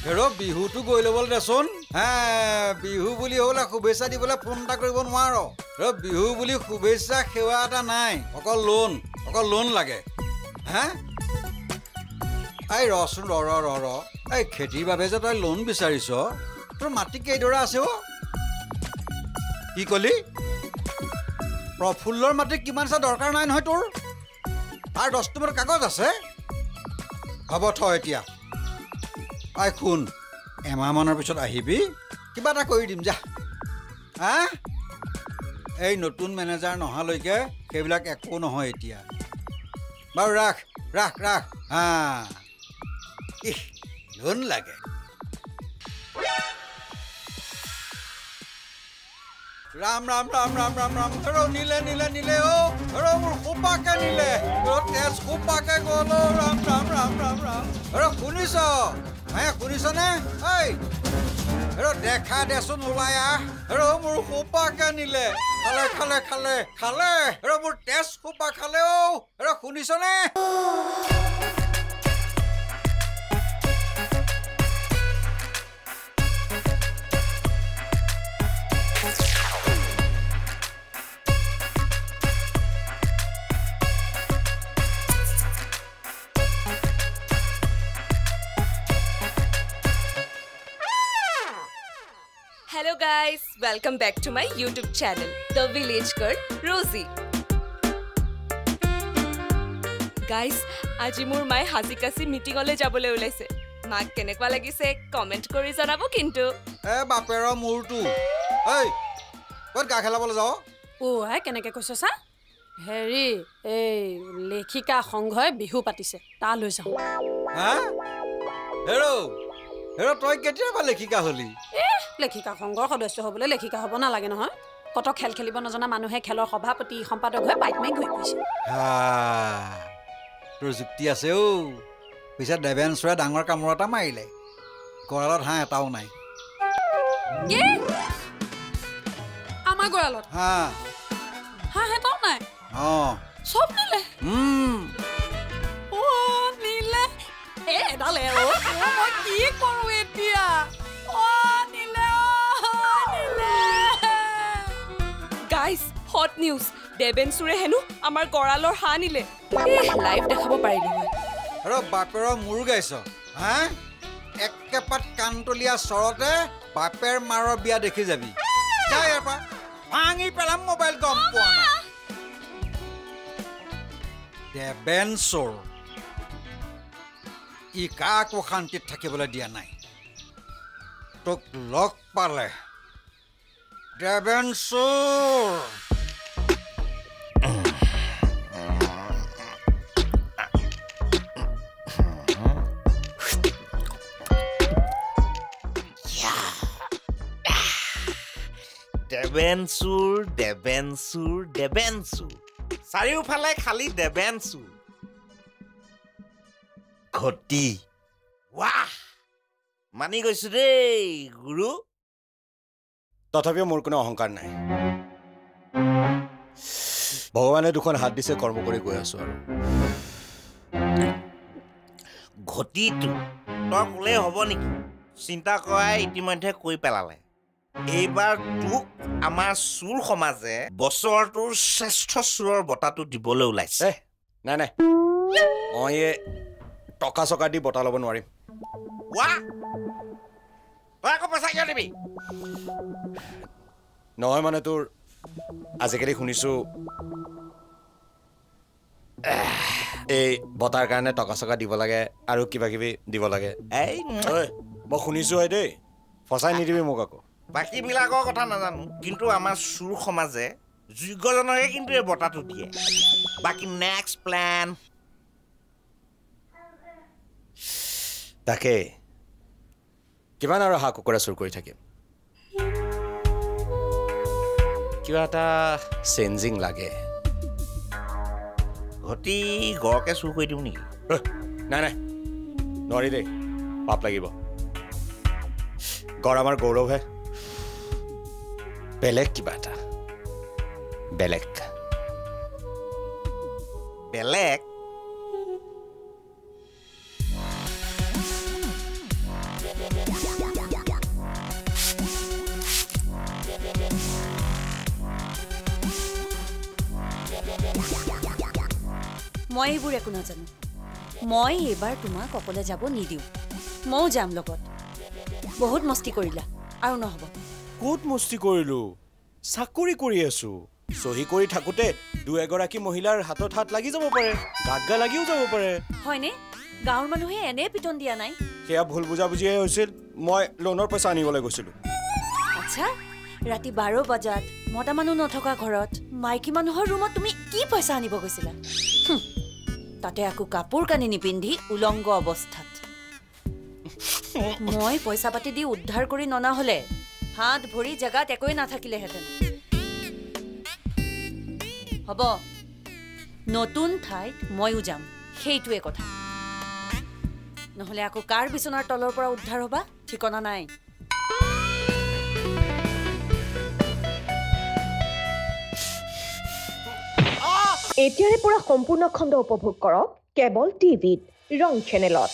হেৰ' বিহুটো গৈ ল'বলৈ দেচোন বিহু বুলি হ'লে শুভেচ্ছা দিবলৈ ফোন এটা কৰিব নোৱাৰ বিহু বুলি শুভেচ্ছা সেৱা এটা নাই অকল লোন লাগে এই ৰচোন ৰ এই খেতিৰ বাবে যে তই লোন বিচাৰিছ তোৰ মাটি কেইডৰা আছে কি কলি প্ৰফুল্লৰ মাটি কিমান আছে দৰকাৰ নাই নহয় তোৰ আৰু 10 নম্বৰ কাগজ আছে হ'ব থ এতিয়া শুন এমাহমানৰ পিছত আহিবি কিবা এটা কৰি দিম যা এই নতুন মেনেজাৰ নহালৈকে সেইবিলাক একো নহয় এতিয়া বাৰু ৰাখ লোন লাগে ৰাম হেৰ' নিলে মোৰ সোপাকে নিলে তেজ সোপাকে গ'ল ৰাম হেৰ' শুনিছনে হেৰ' দেখা দেচোন ওলাই হেৰ' মোৰ সোপাকে নিলে খালে হেৰ' মোৰ তেজ সোপা খালে হেৰ' শুনিছনে Hello guys, welcome back to my YouTube channel, The Village Girl Rosie. Guys, আজি মোৰ মাই হাজিকাছি মিটিংলৈ যাবলৈ ওলাইছে। মাক কেনেকুৱা লাগিছে কমেন্ট কৰি জনাব কিন্তু। বাপেৰ মূৰটো। ক'ত গা খেলাবলৈ যাও? কেনেকৈ কৈছ সা? হেৰি এই লেখিকা সংঘই বিহু পাতিছে তালৈ যাওঁ। হেৰ' তই কেতিয়াবা লেখিকা হলি লেখিকা সংঘৰ সদস্য হ'বলৈ লেখিকা হ'ব নালাগে নহয় কত খেল খেলিব নজনা মানুহে খেলৰ সভাপতি সম্পাদক হৈ বাইক মাৰি ঘূৰি ফুৰিছে তোৰ যুক্তি আছে পিছত দেৱেঞ্চৰে ডাঙৰ কামোৰ এটা মাৰিলে গঁৰালত হাঁহ এটাও নাই আমাৰ গঁৰালত হাঁহ এটাও নাই চব নিলে নিলে এডালে মই কি কৰোঁ এতিয়া Guys, hot news. দেৱেঞ্চুৰে হেনো আমাৰ গৰালৰ হাঁহ নিলে লাইভ দেখাব পাৰিলো হেৰ' বাপেৰ মূৰ গাইছ একেপাত কাণতলীয়া চৰতে বাপেৰ মাৰৰ বিয়া দেখি যাবি যাই ইয়াৰ পৰা ভাঙি পেলাম মোবাইল গম পোৱা নাই দেৱেঞ্চৰ ই কাকো শান্তিত থাকিবলৈ দিয়া নাই তোক লগ পালে দেৱেঞ্চৰ দেৱেঞ্চুৰ চাৰিওফালে খালি দেৱেঞ্চুৰ ঘটি ৱাহ মানি গৈছো দেই গুৰু তথাপিও মোৰ কোনো অহংকাৰ নাই ভগৱানে দুখন হাত দিছে কৰ্ম কৰি গৈ আছো আৰু ঘটিটো তই ক'লেই হ'ব নেকি চিন্তা কৰাই ইতিমধ্যে কৈ পেলালে এইবাৰ তোক আমাৰ চুৰ সমাজে বছৰটোৰ শ্ৰেষ্ঠ চুৰৰ বঁটাটো দিবলৈ ওলাইছে নাই মই টকা চকা দি বঁটা ল'ব নোৱাৰিম তই আকৌ পইচা কিয় দিবি নহয় মানে তোৰ আজিকালি শুনিছো এই বঁটাৰ কাৰণে টকা চকা দিব লাগে আৰু কিবা কিবি দিব লাগে মই শুনিছো দেই ফচাই নিদিবি মোক আকৌ বাকীবিলাকৰ কথা নাজানো কিন্তু আমাৰ চুৰ সমাজে যোগ্যজনকে কিন্তু এই বঁটাটো দিয়ে বাকী নেক্সট প্লেন তাকে কিমান আৰু হাঁহ কুকুৰা চুৰ কৰি থাকিম কিবা এটা চেঞ্জিং লাগে ঘটি গড়কে চুৰ কৰি দিওঁ নেকি নাই নোৱাৰি দেই পাপ লাগিব গড় আমাৰ গৌৰৱহে বেলেগ কিবা এটা বেলেগ মই এইবোৰ একো নাজানো মই এইবাৰ তোমাক অকলে যাব নিদিওঁ ময়ো যাম লগত বহুত মস্তি কৰিলা আৰু নহ'ব ক'ত মস্তি কৰিলো চাকৰি কৰি আছো সহি কৰি থাকোতে দুই এগৰাকী মহিলাৰ হাতত হাত লাগি যাব পাৰে গাগা লাগিও যাব পাৰে হয়নে গাঁৱৰ মানুহে এনে পিটন দিয়া নাই সেয়া ভুল বুজাবুজিয়ে হৈছিল মই লোনৰ পইচা আনিবলৈ গৈছিলোঁ আচ্ছা ৰাতি 12 বজাত মতা মানুহ নথকা ঘৰত মাইকী মানুহৰ ৰুমত তুমি কি পইচা আনিব গৈছিলা তাতে আকৌ কাপোৰ কানি নিপিন্ধি উলংগ অৱস্থাত মই পইচা পাতি দি উদ্ধাৰ কৰি ননা হলে হাত ভৰি জেগাত একোৱে নাথাকিলেহেঁতেন হ'ব নতুন ঠাইত ময়ো যাম সেইটোৱে কথা নহলে আকৌ কাৰ বিচনাৰ তলৰ পৰা উদ্ধাৰ হবা ঠিকনা নাই এতিয়াৰে পৰা সম্পূৰ্ণ খণ্ড উপভোগ কৰক কেবল টিভিত ৰং চেনেলত